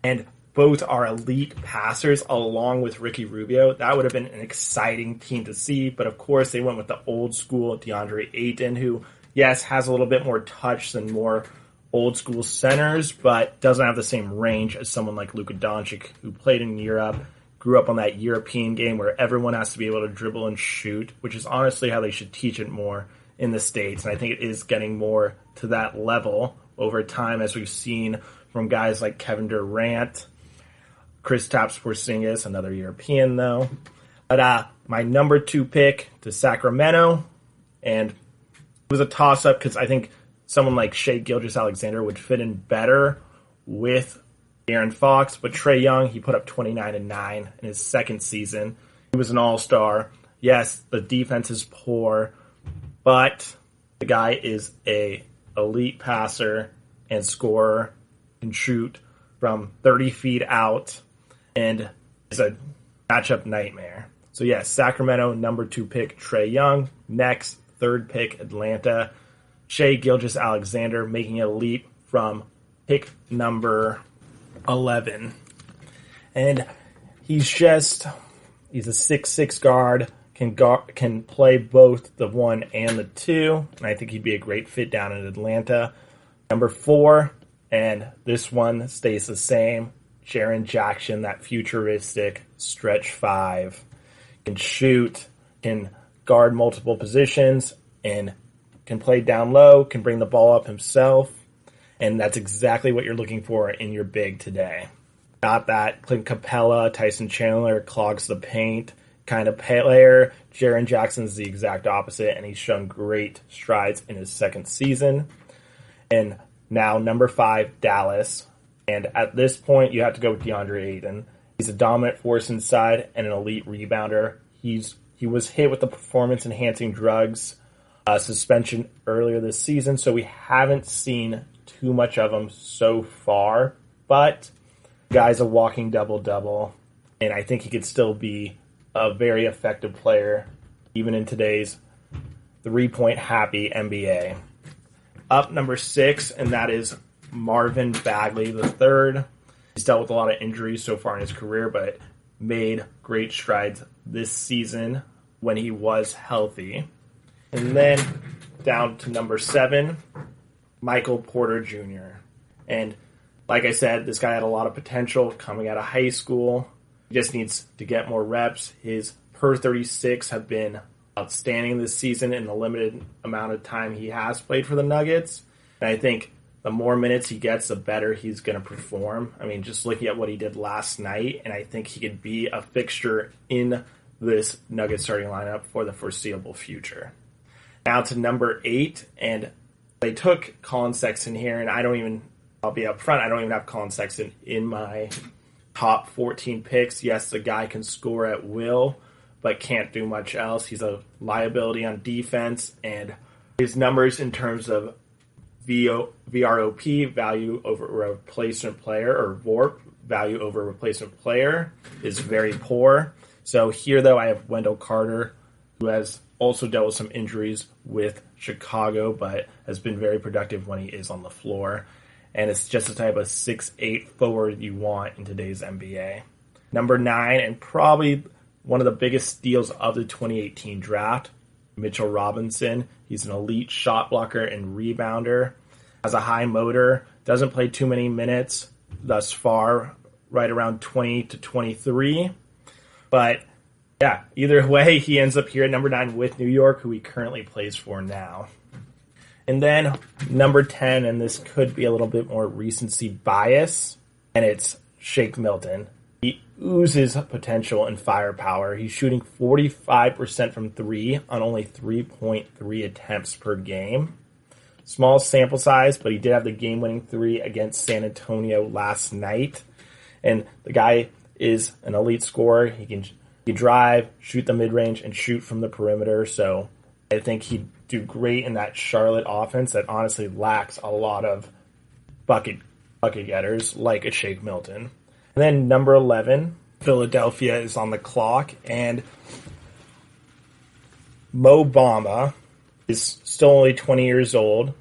and both are elite passers along with Ricky Rubio. That would have been an exciting team to see, but of course they went with the old school Deandre Eden, who, yes, has a little bit more touch than more old school centers, but doesn't have the same range as someone like Luka Doncic, who played in Europe, grew up on that European game where everyone has to be able to dribble and shoot, which is honestly how they should teach it more in the States. And I think it is getting more to that level over time, as we've seen from guys like Kevin Durant, Kristaps Porzingis, another European though. But my number 2 pick to Sacramento, and it was a toss-up because I think someone like Shai Gilgeous-Alexander would fit in better with Aaron Fox, but Trae Young, he put up 29 and 9 in his second season. He was an all-star. Yes, the defense is poor, but the guy is a elite passer and scorer, can shoot from 30 feet out, and is a matchup nightmare. So yes, Sacramento, number 2 pick, Trae Young. Next, 3rd pick, Atlanta, Shai Gilgeous-Alexander, making a leap from pick number 11. And he's a 6'6" guard, can play both the 1 and the 2, and I think he'd be a great fit down in Atlanta. Number 4, and this one stays the same, Sharon Jackson, that futuristic stretch 5. Can shoot, can guard multiple positions, and can play down low, can bring the ball up himself. And that's exactly what you're looking for in your big today. Not that Clint Capella, Tyson Chandler clogs the paint kind of player. Sharon Jackson's the exact opposite, and he's shown great strides in his second season. And now number 5, Dallas. And at this point, you have to go with Deandre Eden. He's a dominant force inside and an elite rebounder. He was hit with the performance-enhancing drugs suspension earlier this season, so we haven't seen too much of him so far, but the guy's a walking double-double, and I think he could still be a very effective player, even in today's three-point happy NBA. Up number 6, and that is Marvin Bagley III. He's dealt with a lot of injuries so far in his career, but made great strides this season when he was healthy. And then down to number 7, Michael Porter Jr. And like I said, this guy had a lot of potential coming out of high school. He just needs to get more reps. His per 36 have been outstanding this season in the limited amount of time he has played for the Nuggets. And I think the more minutes he gets, the better he's going to perform. I mean, just looking at what he did last night, and I think he could be a fixture in this Nuggets starting lineup for the foreseeable future. Now to number 8, and they took Colin Sexton here, and I'll be up front, I don't even have Colin Sexton in my top 14 picks. Yes, the guy can score at will, but can't do much else. He's a liability on defense, and his numbers in terms of VROP, value over replacement player, or VORP, value over replacement player, is very poor. So here, though, I have Wendell Carter, who has also dealt with some injuries with Chicago, but has been very productive when he is on the floor. And it's just the type of 6'8" forward you want in today's NBA. Number 9, and probably one of the biggest steals of the 2018 draft, Mitchell Robinson. He's an elite shot blocker and rebounder, has a high motor, doesn't play too many minutes thus far, right around 20 to 23. But yeah, either way, he ends up here at number 9 with New York, who he currently plays for now. And then number 10, and this could be a little bit more recency bias, and it's Shake Milton. He oozes potential and firepower. He's shooting 45% from 3 on only 3.3 attempts per game. Small sample size, but he did have the game-winning 3 against San Antonio last night. And the guy is an elite scorer. He can drive, shoot the mid-range, and shoot from the perimeter. So I think he'd do great in that Charlotte offense that honestly lacks a lot of bucket getters like a Shake Milton. And then number 11, Philadelphia is on the clock, and Mo Bamba is still only 20 years old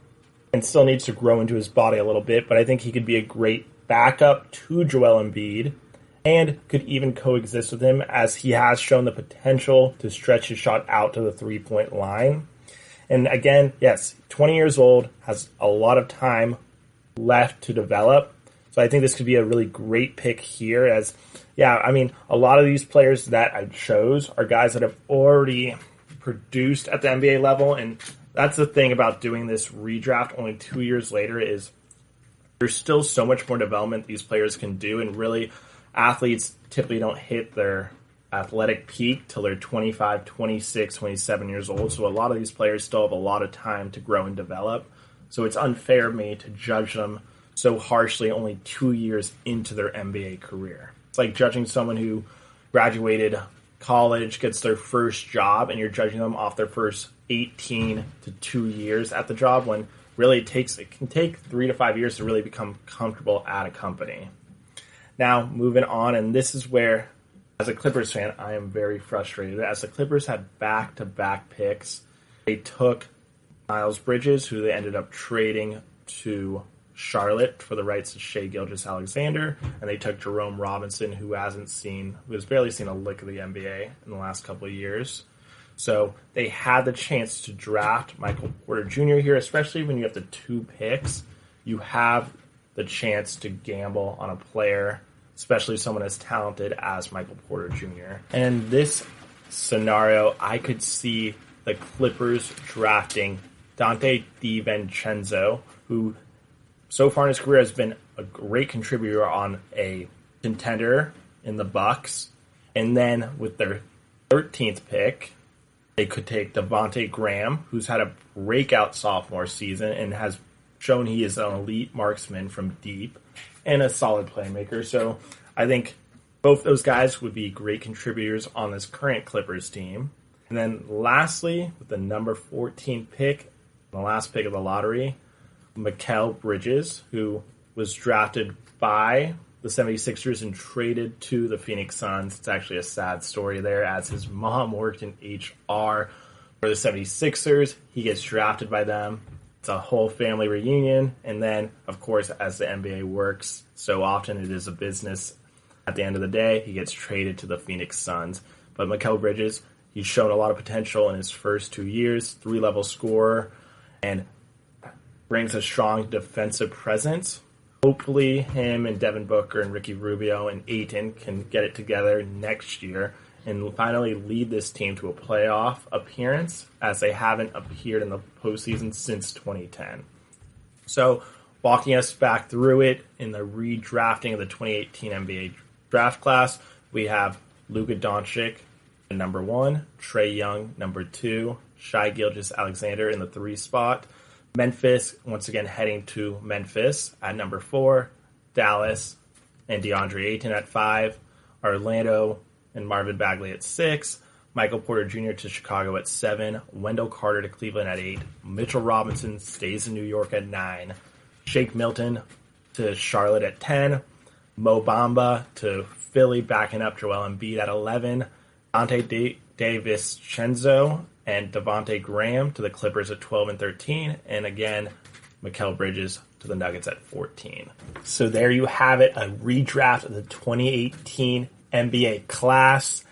and still needs to grow into his body a little bit, but I think he could be a great backup to Joel Embiid and could even coexist with him, as he has shown the potential to stretch his shot out to the three-point line. And again, yes, 20 years old, has a lot of time left to develop. So I think this could be a really great pick here, as, yeah, I mean, a lot of these players that I chose are guys that have already produced at the NBA level, and that's the thing about doing this redraft only 2 years later, is there's still so much more development these players can do, and really athletes typically don't hit their athletic peak till they're 25, 26, 27 years old. So a lot of these players still have a lot of time to grow and develop. So it's unfair of me to judge them so harshly only 2 years into their NBA career. It's like judging someone who graduated college, gets their first job, and you're judging them off their first 18 to 2 years at the job, when really it can take 3 to 5 years to really become comfortable at a company. Now, moving on, and this is where, as a Clippers fan, I am very frustrated. As the Clippers had back-to-back picks, they took Miles Bridges, who they ended up trading to Charlotte for the rights to Shai Gilgeous-Alexander, and they took Jerome Robinson, who has barely seen a lick of the NBA in the last couple of years. So they had the chance to draft Michael Porter Jr. here, especially when you have the 2 picks. You have the chance to gamble on a player, especially someone as talented as Michael Porter Jr. And in this scenario, I could see the Clippers drafting Dante DiVincenzo, who so far in his career has been a great contributor on a contender in the Bucks. And then with their 13th pick, they could take Devontae Graham, who's had a breakout sophomore season and has shown he is an elite marksman from deep and a solid playmaker. So I think both those guys would be great contributors on this current Clippers team. And then lastly, with the number 14 pick, the last pick of the lottery, Mikel Bridges, who was drafted by the 76ers and traded to the Phoenix Suns. It's actually a sad story there, as his mom worked in HR for the 76ers. He gets drafted by them. It's a whole family reunion. And then, of course, as the NBA works so often, it is a business. At the end of the day, he gets traded to the Phoenix Suns. But Mikel Bridges, he's shown a lot of potential in his first 2 years, 3-level scorer, and brings a strong defensive presence. Hopefully him and Devin Booker and Ricky Rubio and Ayton can get it together next year and finally lead this team to a playoff appearance, as they haven't appeared in the postseason since 2010. So, walking us back through it, in the redrafting of the 2018 NBA draft class, we have Luka Doncic at number 1, Trae Young number 2, Shai Gilgeous-Alexander in the 3 spot, Memphis, once again heading to Memphis at number 4, Dallas and DeAndre Ayton at 5, Orlando and Marvin Bagley at 6, Michael Porter Jr. to Chicago at 7, Wendell Carter to Cleveland at 8, Mitchell Robinson stays in New York at 9, Shake Milton to Charlotte at 10, Mo Bamba to Philly backing up Joel Embiid at 11, Dante DiVincenzo and Devontae Graham to the Clippers at 12 and 13, and again, Mikel Bridges to the Nuggets at 14. So there you have it, a redraft of the 2018 NBA class,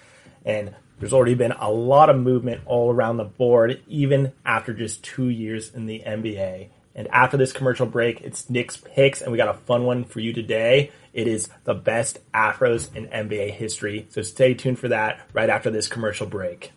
and there's already been a lot of movement all around the board, even after just 2 years in the NBA. And after this commercial break, it's Nick's picks, and we got a fun one for you today. It is the best Afros in NBA history, so stay tuned for that right after this commercial break.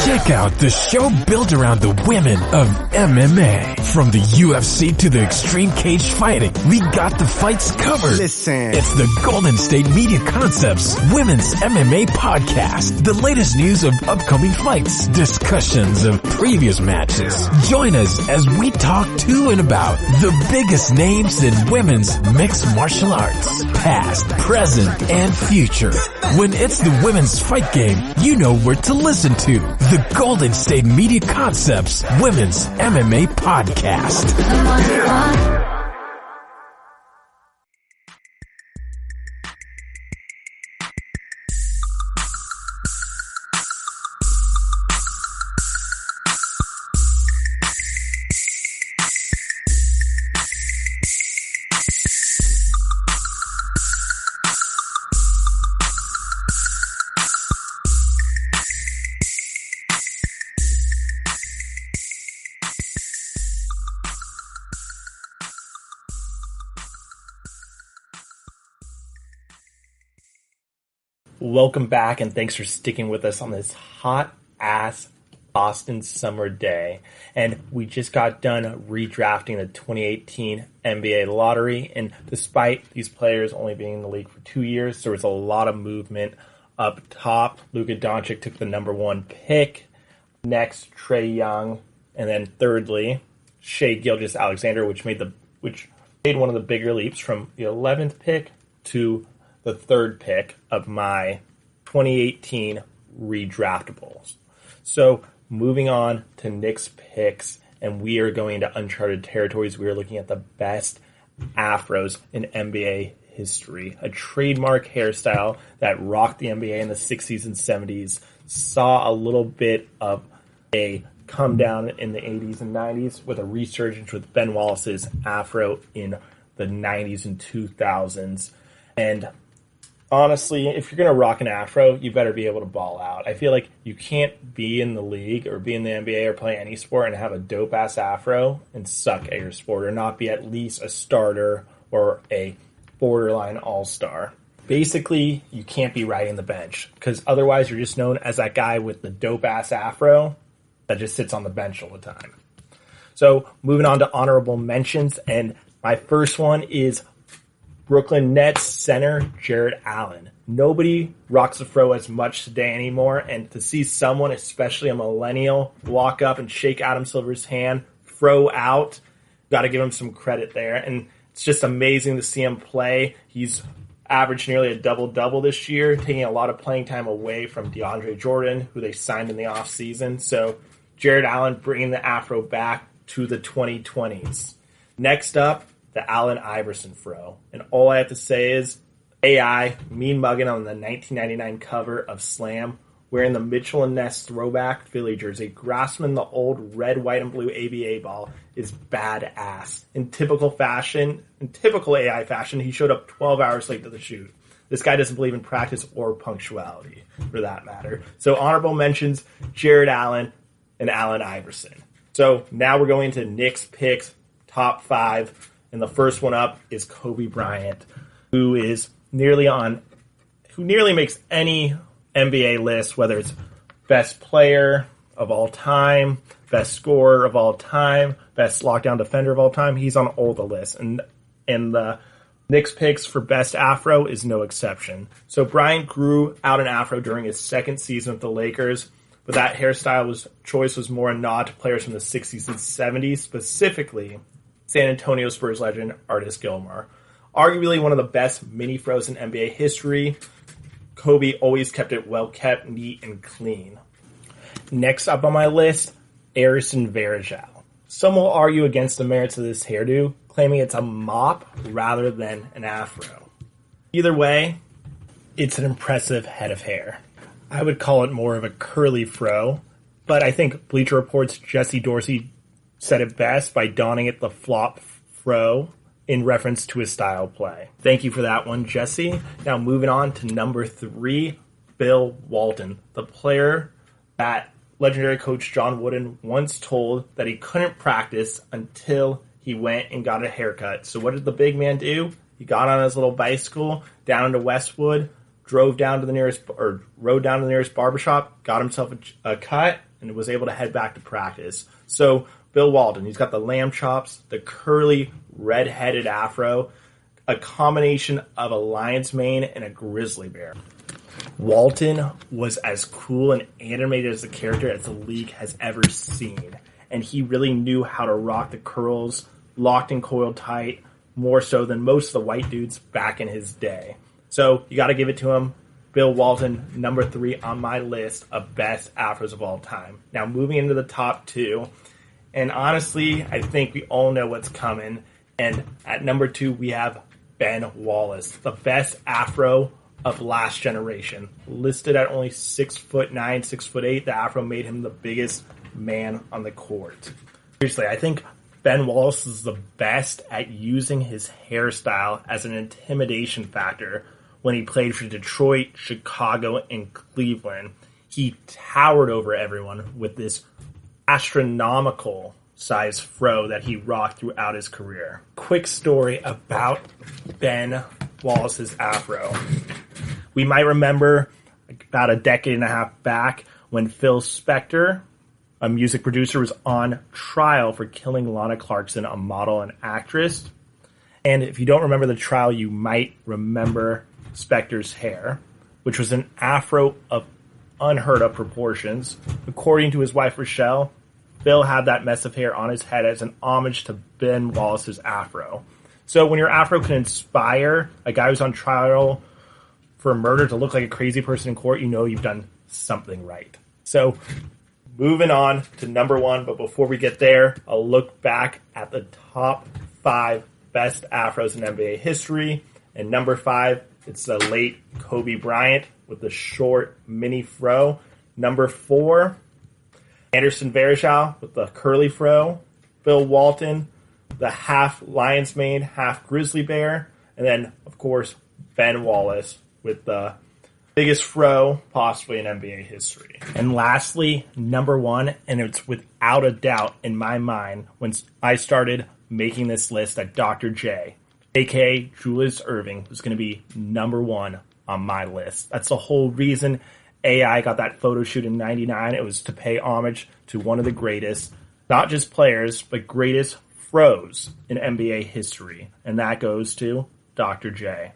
Check out the show built around the women of MMA. From the UFC to the extreme cage fighting, we got the fights covered. Listen. It's the Golden State Media Concepts Women's MMA Podcast. The latest news of upcoming fights, discussions of previous matches. Join us as we talk to and about the biggest names in women's mixed martial arts, past, present, and future. When it's the women's fight game, you know where to listen to. The Golden State Media Concepts Women's MMA Podcast. Welcome back, and thanks for sticking with us on this hot-ass Boston summer day. And we just got done redrafting the 2018 NBA lottery, and despite these players only being in the league for 2 years, there was a lot of movement up top. Luka Doncic took the number 1 pick. Next, Trae Young, and then thirdly, Shai Gilgeous-Alexander, which made one of the bigger leaps from the 11th pick to the 3rd pick of my 2018 redraftables. So moving on to Nick's picks, and we are going to uncharted territories. We are looking at the best Afros in NBA history. A trademark hairstyle that rocked the NBA in the 60s and 70s, saw a little bit of a come down in the 80s and 90s with a resurgence with Ben Wallace's Afro in the 90s and 2000s. And honestly, if you're going to rock an Afro, you better be able to ball out. I feel like you can't be in the league or be in the NBA or play any sport and have a dope-ass Afro and suck at your sport, or not be at least a starter or a borderline all-star. Basically, you can't be riding the bench, because otherwise you're just known as that guy with the dope-ass Afro that just sits on the bench all the time. So moving on to honorable mentions, and my first one is Brooklyn Nets center Jarrett Allen. Nobody rocks a fro as much today anymore, and to see someone, especially a millennial, walk up and shake Adam Silver's hand, fro out, got to give him some credit there. And it's just amazing to see him play. He's averaged nearly a double-double this year, taking a lot of playing time away from DeAndre Jordan, who they signed in the offseason. So Jared Allen bringing the Afro back to the 2020s. Next up, the Allen Iverson fro. And all I have to say is AI, mean mugging on the 1999 cover of Slam, wearing the Mitchell and Ness throwback Philly jersey, grasping the old red, white, and blue ABA ball is badass. In typical AI fashion, he showed up 12 hours late to the shoot. This guy doesn't believe in practice or punctuality, for that matter. So honorable mentions, Jared Allen and Allen Iverson. So now we're going into Nick's picks, top 5. And the first one up is Kobe Bryant, who nearly makes any NBA list, whether it's best player of all time, best scorer of all time, best lockdown defender of all time. He's on all the lists. And the Knicks picks for best Afro is no exception. So Bryant grew out an Afro during his second season with the Lakers, but that hairstyle choice was more a nod to players from the 60s and 70s, specifically San Antonio Spurs legend Artis Gilmore. Arguably one of the best mini fros in NBA history, Kobe always kept it well kept, neat, and clean. Next up on my list, Erison Varejao. Some will argue against the merits of this hairdo, claiming it's a mop rather than an afro. Either way, it's an impressive head of hair. I would call it more of a curly fro, but I think Bleacher Report's Jesse Dorsey said it best by donning it the flop fro in reference to his style of play. Thank you for that one, Jesse. Now moving on to number 3, Bill Walton, the player that legendary coach John Wooden once told that he couldn't practice until he went and got a haircut. So what did the big man do? He got on his little bicycle down into Westwood, rode down to the nearest barbershop, got himself a cut, and was able to head back to practice. So Bill Walton, he's got the lamb chops, the curly red-headed afro, a combination of a lion's mane and a grizzly bear. Walton was as cool and animated as a character as the league has ever seen, and he really knew how to rock the curls, locked and coiled tight, more so than most of the white dudes back in his day. So you got to give it to him. Bill Walton, number 3 on my list of best afros of all time. Now moving into the top 2, and honestly, I think we all know what's coming. And at number 2, we have Ben Wallace, the best afro of last generation. Listed at only 6'9", 6'8", the afro made him the biggest man on the court. Seriously, I think Ben Wallace is the best at using his hairstyle as an intimidation factor when he played for Detroit, Chicago, and Cleveland. He towered over everyone with this astronomical size fro that he rocked throughout his career. Quick story about Ben Wallace's afro. We might remember about a decade and a half back when Phil Spector, a music producer, was on trial for killing Lana Clarkson, a model and actress. And if you don't remember the trial, you might remember Spector's hair, which was an afro of unheard of proportions. According to his wife Rochelle, Phil had that mess of hair on his head as an homage to Ben Wallace's afro. So when your afro can inspire a guy who's on trial for murder to look like a crazy person in court, you know you've done something right. So moving on to number 1, but before we get there, I'll look back at the top 5 best afros in NBA history. And number 5, it's the late Kobe Bryant with the short mini fro. Number 4, Erison Varejao with the curly fro. Bill Walton, the half lion's mane, half grizzly bear. And then, of course, Ben Wallace with the biggest fro possibly in NBA history. And lastly, number 1, and it's without a doubt in my mind when I started making this list, that Dr. J, a.k.a. Julius Erving, was going to be number 1 on my list. That's the whole reason AI got that photo shoot in 99. It was to pay homage to one of the greatest, not just players, but greatest fros in NBA history. And that goes to Dr. J.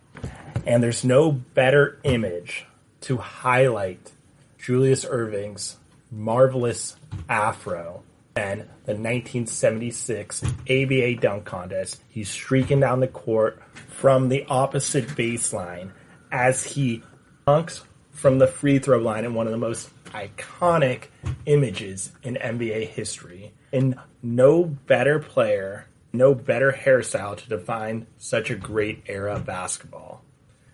And there's no better image to highlight Julius Erving's marvelous afro Then the 1976 ABA dunk contest. He's streaking down the court from the opposite baseline as he dunks from the free throw line in one of the most iconic images in NBA history. And no better player, no better hairstyle to define such a great era of basketball.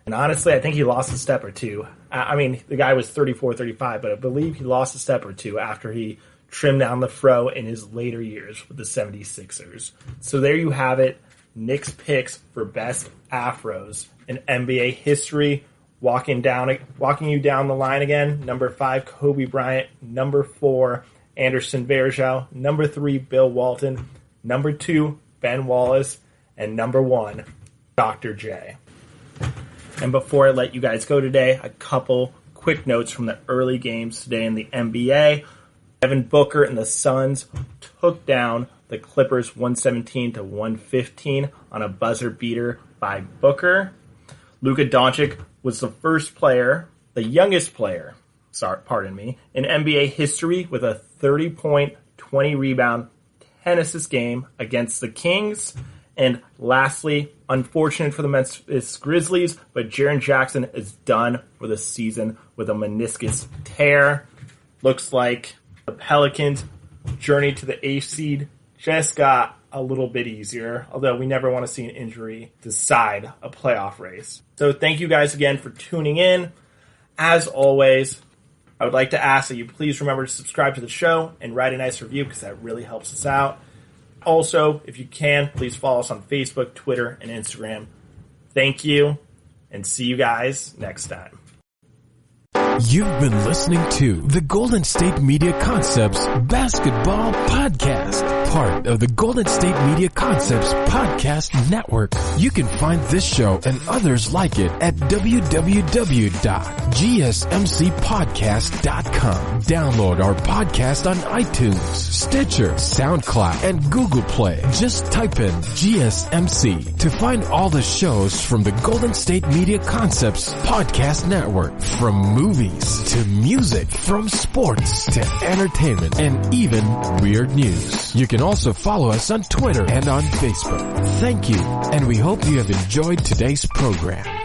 And honestly, I think he lost a step or two. I mean, the guy was 34, 35, but I believe he lost a step or two after he trimmed down the fro in his later years with the 76ers. So there you have it. Nick's picks for best Afros in NBA history. Walking you down the line again. Number 5, Kobe Bryant. Number 4, Anderson Varejao. Number 3, Bill Walton. Number 2, Ben Wallace. And number 1, Dr. J. And before I let you guys go today, a couple quick notes from the early games today in the NBA. Devin Booker and the Suns took down the Clippers 117-115 on a buzzer beater by Booker. Luka Doncic was the youngest player, in NBA history with a 30-point, 20-rebound, 10-assist game against the Kings. And lastly, unfortunate for the Memphis Grizzlies, but Sharon Jackson is done for the season with a meniscus tear. Looks like the Pelicans' journey to the 8th seed just got a little bit easier, although we never want to see an injury decide a playoff race. So thank you guys again for tuning in. As always, I would like to ask that you please remember to subscribe to the show and write a nice review because that really helps us out. Also, if you can, please follow us on Facebook, Twitter, and Instagram. Thank you, and see you guys next time. You've been listening to the Golden State Media Concepts Basketball Podcast, part of the Golden State Media Concepts Podcast Network. You can find this show and others like it at www.gsmcpodcast.com. Download our podcast on iTunes, Stitcher, SoundCloud, and Google Play. Just type in GSMC to find all the shows from the Golden State Media Concepts Podcast Network, from movies to music, from sports to entertainment, and even weird news. You can also follow us on Twitter and on Facebook. Thank you, and we hope you have enjoyed today's program.